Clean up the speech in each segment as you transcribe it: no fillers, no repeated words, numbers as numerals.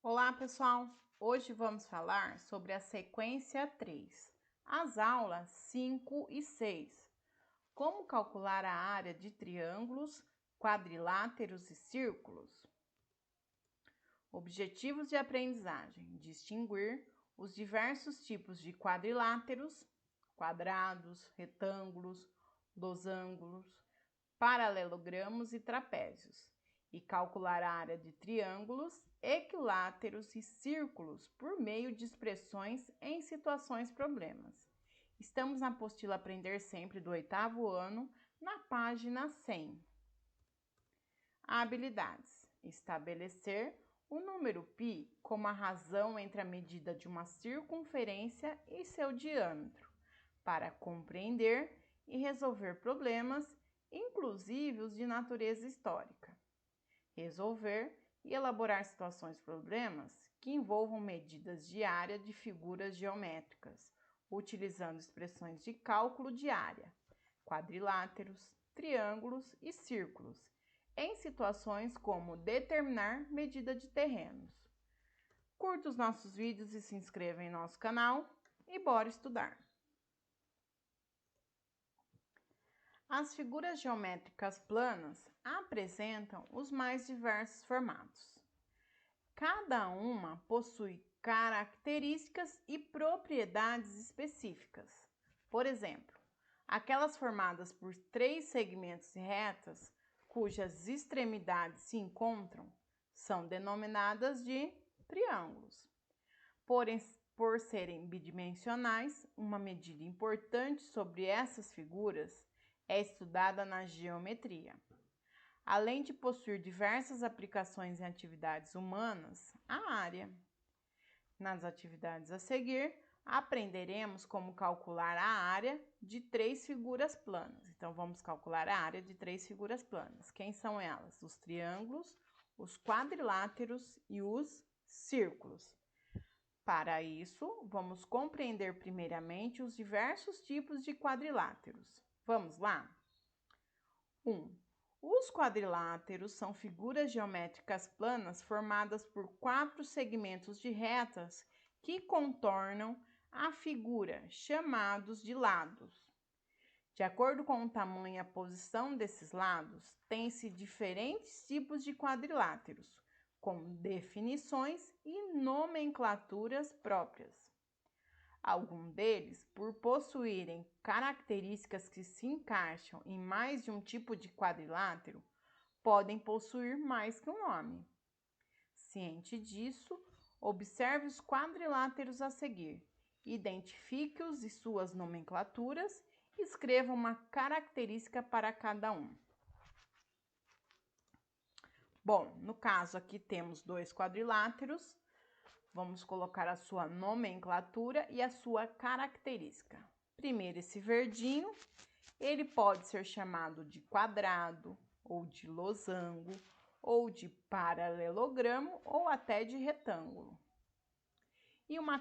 Olá, pessoal! Hoje vamos falar sobre a sequência 3, as aulas 5 e 6. Como calcular a área de triângulos, quadriláteros e círculos. Objetivos de aprendizagem: distinguir os diversos tipos de quadriláteros, quadrados, retângulos, losangos, paralelogramos e trapézios, e calcular a área de triângulos, equiláteros e círculos por meio de expressões em situações problemas. Estamos na apostila Aprender Sempre do 8º ano, na página 100. Habilidades: estabelecer o número π como a razão entre a medida de uma circunferência e seu diâmetro, para compreender e resolver problemas, inclusive os de natureza histórica. Resolver e elaborar situações-problemas que envolvam medidas de área de figuras geométricas, utilizando expressões de cálculo de área, quadriláteros, triângulos e círculos, em situações como determinar medida de terrenos. Curta os nossos vídeos e se inscreva em nosso canal e bora estudar! As figuras geométricas planas apresentam os mais diversos formatos. Cada uma possui características e propriedades específicas. Por exemplo, aquelas formadas por 3 segmentos retas, cujas extremidades se encontram, são denominadas de triângulos. Porém, por serem bidimensionais, uma medida importante sobre essas figuras é estudada na geometria. Além de possuir diversas aplicações em atividades humanas, a área. Nas atividades a seguir, aprenderemos como calcular a área de 3 figuras planas. Então, vamos calcular a área de 3 figuras planas. Quem são elas? Os triângulos, os quadriláteros e os círculos. Para isso, vamos compreender primeiramente os diversos tipos de quadriláteros. Vamos lá? 1. Os quadriláteros são figuras geométricas planas formadas por 4 segmentos de retas que contornam a figura, chamados de lados. De acordo com o tamanho e a posição desses lados, tem-se diferentes tipos de quadriláteros, com definições e nomenclaturas próprias. Alguns deles, por possuírem características que se encaixam em mais de um tipo de quadrilátero, podem possuir mais que um nome. Ciente disso, observe os quadriláteros a seguir, identifique-os e suas nomenclaturas e escreva uma característica para cada um. Bom, no caso aqui temos 2 quadriláteros. Vamos colocar a sua nomenclatura e a sua característica. Primeiro, esse verdinho, ele pode ser chamado de quadrado, ou de losango, ou de paralelogramo, ou até de retângulo. E uma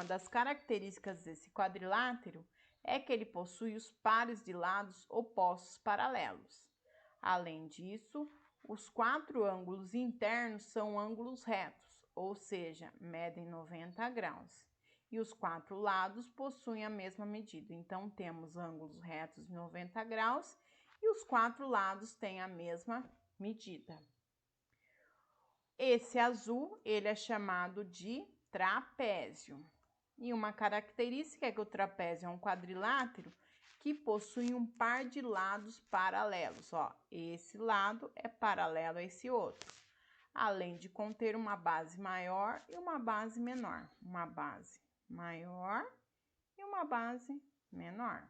das características desse quadrilátero é que ele possui os pares de lados opostos paralelos. Além disso, os 4 ângulos internos são ângulos retos, ou seja, medem 90 graus. E os 4 lados possuem a mesma medida. Então, temos ângulos retos de 90 graus e os 4 lados têm a mesma medida. Esse azul, ele é chamado de trapézio. E uma característica é que o trapézio é um quadrilátero que possui um par de lados paralelos. Ó, esse lado é paralelo a esse outro, além de conter uma base maior e uma base menor. Uma base maior e uma base menor.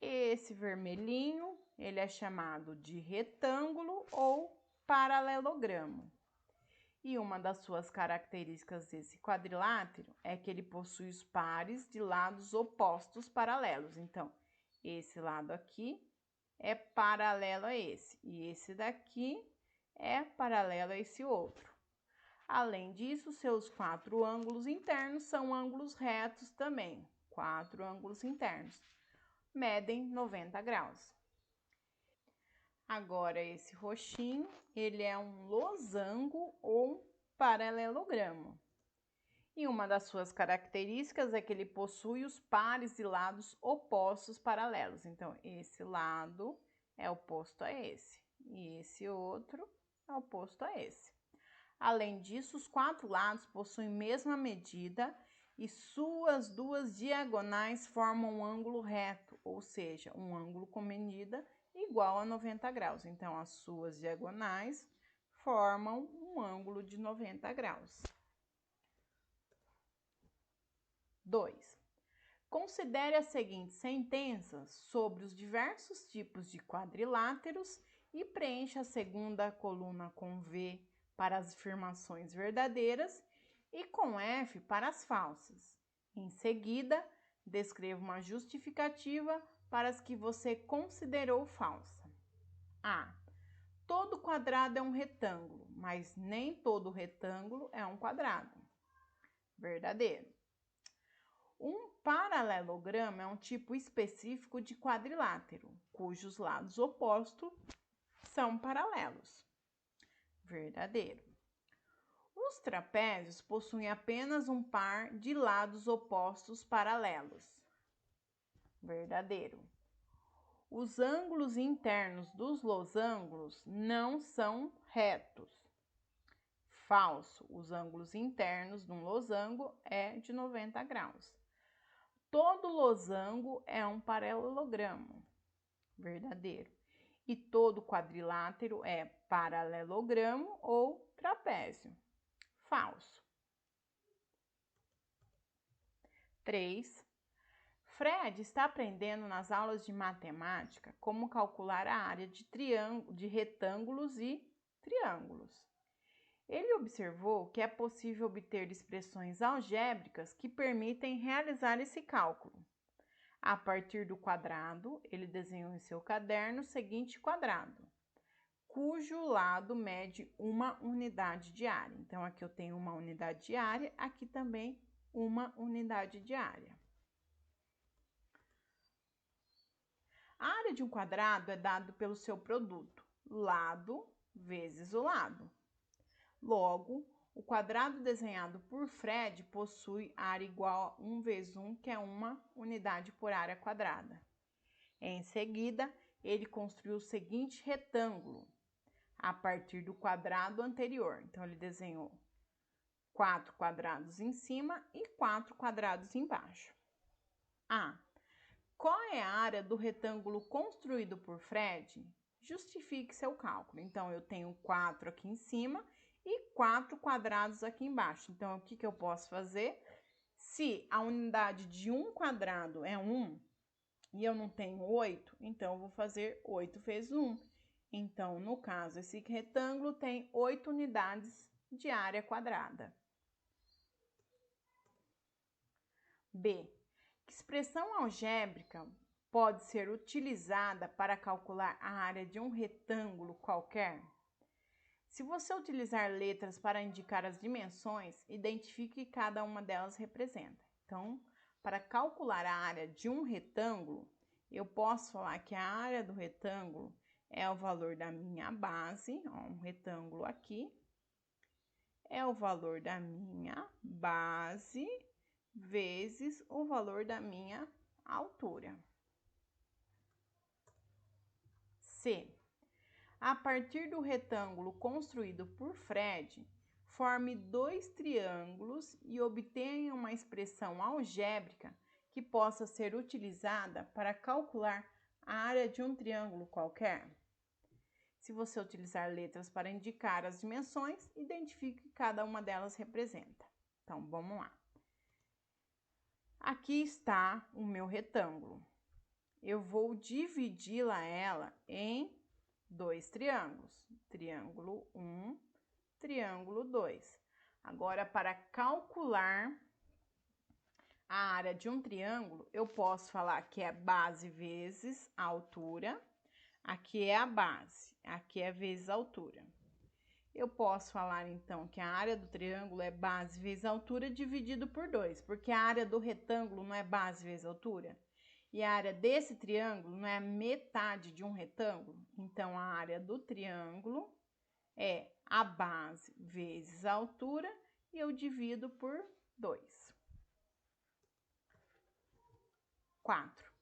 Esse vermelhinho, ele é chamado de retângulo ou paralelogramo. E uma das suas características desse quadrilátero é que ele possui os pares de lados opostos paralelos. Então, esse lado aqui é paralelo a esse, e esse daqui é paralelo a esse outro. Além disso, seus 4 ângulos internos são ângulos retos também. 4 ângulos internos medem 90 graus. Agora, esse roxinho, ele é um losango ou paralelogramo. E uma das suas características é que ele possui os pares de lados opostos paralelos. Então, esse lado é oposto a esse, e esse outro é oposto a esse. Além disso, os quatro lados possuem mesma medida e suas duas diagonais formam um ângulo reto, ou seja, um ângulo com medida igual a 90 graus. Então, as suas diagonais formam um ângulo de 90 graus. 2. Considere as seguintes sentenças sobre os diversos tipos de quadriláteros e preencha a segunda coluna com V para as afirmações verdadeiras e com F para as falsas. Em seguida, descreva uma justificativa para as que você considerou falsa. A. Todo quadrado é um retângulo, mas nem todo retângulo é um quadrado. Verdadeiro. Um paralelogramo é um tipo específico de quadrilátero, cujos lados opostos são paralelos. Verdadeiro. Os trapézios possuem apenas um par de lados opostos paralelos. Verdadeiro. Os ângulos internos dos losangos não são retos. Falso. Os ângulos internos de um losango é de 90 graus. Todo losango é um paralelogramo. Verdadeiro. E todo quadrilátero é paralelogramo ou trapézio. Falso. 3. Fred está aprendendo nas aulas de matemática como calcular a área de retângulos e triângulos. Ele observou que é possível obter expressões algébricas que permitem realizar esse cálculo. A partir do quadrado, ele desenhou em seu caderno o seguinte quadrado, cujo lado mede uma unidade de área. Então, aqui eu tenho uma unidade de área, aqui também uma unidade de área. A área de um quadrado é dado pelo seu produto, lado vezes o lado. Logo, o quadrado desenhado por Fred possui área igual a 1 vezes 1, que é uma unidade por área quadrada. Em seguida, ele construiu o seguinte retângulo, a partir do quadrado anterior. Então, ele desenhou 4 quadrados em cima e 4 quadrados embaixo. A. Qual é a área do retângulo construído por Fred? Justifique seu cálculo. Então, eu tenho 4 aqui em cima e 4 quadrados aqui embaixo. Então, o que eu posso fazer? Se a unidade de um quadrado é 1 e eu não tenho 8, então eu vou fazer 8 vezes 1. Então, no caso, esse retângulo tem 8 unidades de área quadrada. B. Que expressão algébrica pode ser utilizada para calcular a área de um retângulo qualquer? Se você utilizar letras para indicar as dimensões, identifique que cada uma delas representa. Então, para calcular a área de um retângulo, eu posso falar que a área do retângulo é o valor da minha base, ó, um retângulo aqui, é o valor da minha base vezes o valor da minha altura. C. A partir do retângulo construído por Fred, forme 2 triângulos e obtenha uma expressão algébrica que possa ser utilizada para calcular a área de um triângulo qualquer. Se você utilizar letras para indicar as dimensões, identifique que cada uma delas representa. Então, vamos lá. Aqui está o meu retângulo. Eu vou dividi-la em 2 triângulos. Triângulo 1, triângulo 2. Agora, para calcular a área de um triângulo, eu posso falar que é base vezes a altura. Aqui é a base, aqui é vezes a altura. Eu posso falar, então, que a área do triângulo é base vezes a altura dividido por 2, porque a área do retângulo não é base vezes a altura. E a área desse triângulo não é a metade de um retângulo? Então, a área do triângulo é a base vezes a altura e eu divido por 2. 4.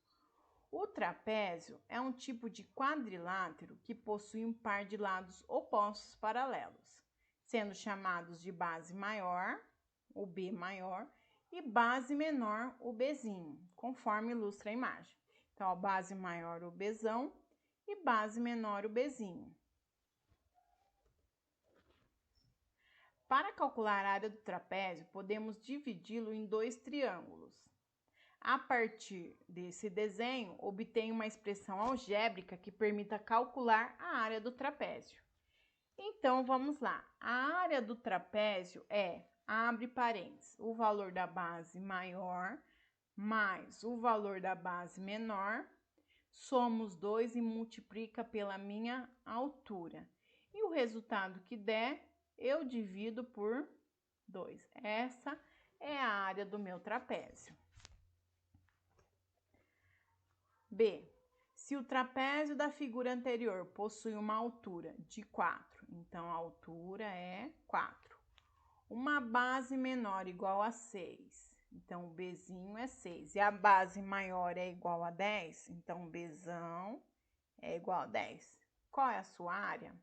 O trapézio é um tipo de quadrilátero que possui um par de lados opostos paralelos, sendo chamados de base maior, o B maior, e base menor, o Bzinho, conforme ilustra a imagem. Então, a base maior, o Bzão, e base menor, o Bzinho. Para calcular a área do trapézio, podemos dividi-lo em 2 triângulos. A partir desse desenho, obtenho uma expressão algébrica que permita calcular a área do trapézio. Então, vamos lá. A área do trapézio é, abre parênteses, o valor da base maior mais o valor da base menor, somos 2 e multiplica pela minha altura. E o resultado que der, eu divido por 2. Essa é a área do meu trapézio. B. Se o trapézio da figura anterior possui uma altura de 4, então a altura é 4. Uma base menor igual a 6, então o Bzinho é 6. E a base maior é igual a 10, então o Bzão é igual a 10. Qual é a sua área?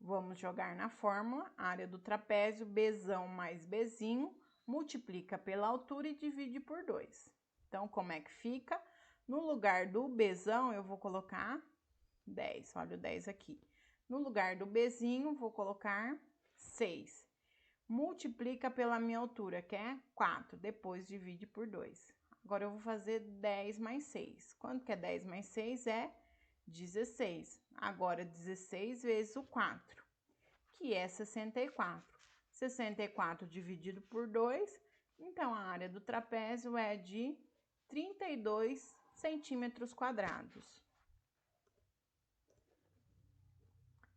Vamos jogar na fórmula, a área do trapézio, Bzão mais Bzinho, multiplica pela altura e divide por 2. Então, como é que fica? No lugar do Bzão, eu vou colocar 10, olha o 10 aqui. No lugar do Bzinho, vou colocar 6. Multiplica pela minha altura, que é 4, depois divide por 2. Agora, eu vou fazer 10 mais 6. Quanto que é 10 mais 6? É 16. Agora, 16 vezes o 4, que é 64. 64 dividido por 2, então a área do trapézio é de 32 centímetros quadrados.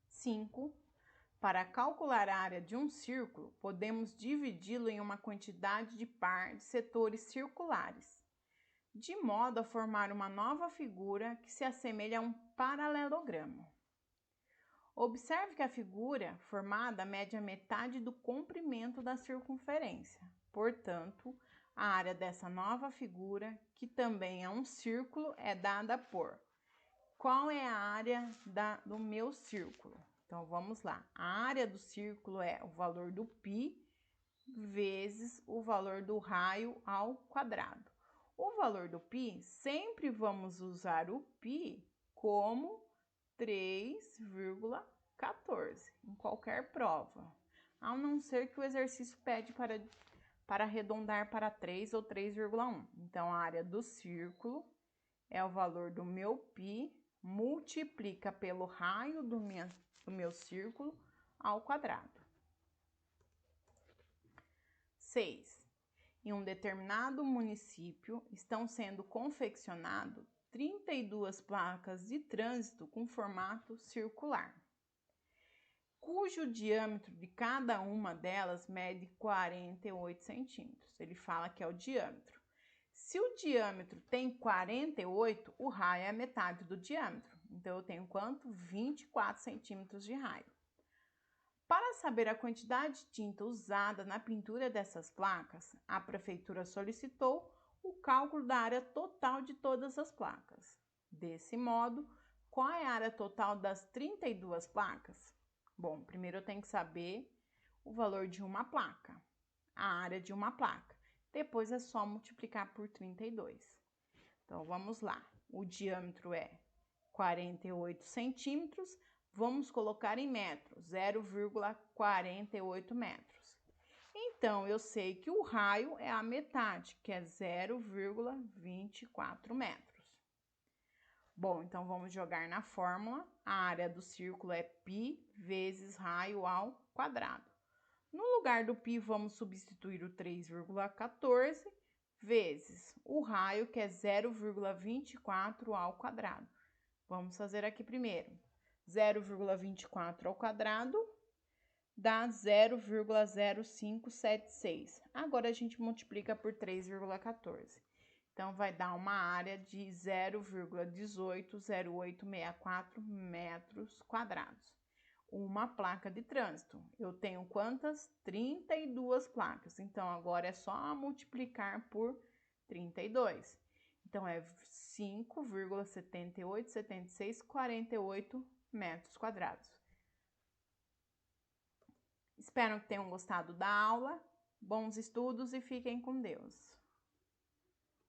5. Para calcular a área de um círculo, podemos dividi-lo em uma quantidade de par de setores circulares, de modo a formar uma nova figura que se assemelha a um paralelogramo. Observe que a figura formada mede a metade do comprimento da circunferência. Portanto, a área dessa nova figura, que também é um círculo, é dada por... Qual é a área do meu círculo? Então, vamos lá. A área do círculo é o valor do π vezes o valor do raio ao quadrado. O valor do π, sempre vamos usar o π como 3,14 em qualquer prova, a não ser que o exercício pede para arredondar para 3 ou 3,1. Então, a área do círculo é o valor do meu π, multiplica pelo raio do meu círculo ao quadrado. 6. Em um determinado município estão sendo confeccionadas 32 placas de trânsito com formato circular, cujo diâmetro de cada uma delas mede 48 centímetros. Ele fala que é o diâmetro. Se o diâmetro tem 48, o raio é a metade do diâmetro. Então, eu tenho quanto? 24 centímetros de raio. Para saber a quantidade de tinta usada na pintura dessas placas, a prefeitura solicitou o cálculo da área total de todas as placas. Desse modo, qual é a área total das 32 placas? Bom, primeiro eu tenho que saber o valor de uma placa, a área de uma placa. Depois é só multiplicar por 32. Então, vamos lá. O diâmetro é 48 centímetros. Vamos colocar em metros, 0,48 metros. Então, eu sei que o raio é a metade, que é 0,24 metros. Bom, então vamos jogar na fórmula. A área do círculo é π vezes raio ao quadrado. No lugar do π, vamos substituir o 3,14 vezes o raio, que é 0,24 ao quadrado. Vamos fazer aqui primeiro. 0,24 ao quadrado dá 0,0576. Agora, a gente multiplica por 3,14. Então, vai dar uma área de 0,180864 metros quadrados. Uma placa de trânsito. Eu tenho quantas? 32 placas. Então, agora é só multiplicar por 32. Então, é 5,787648 metros quadrados. Espero que tenham gostado da aula. Bons estudos e fiquem com Deus.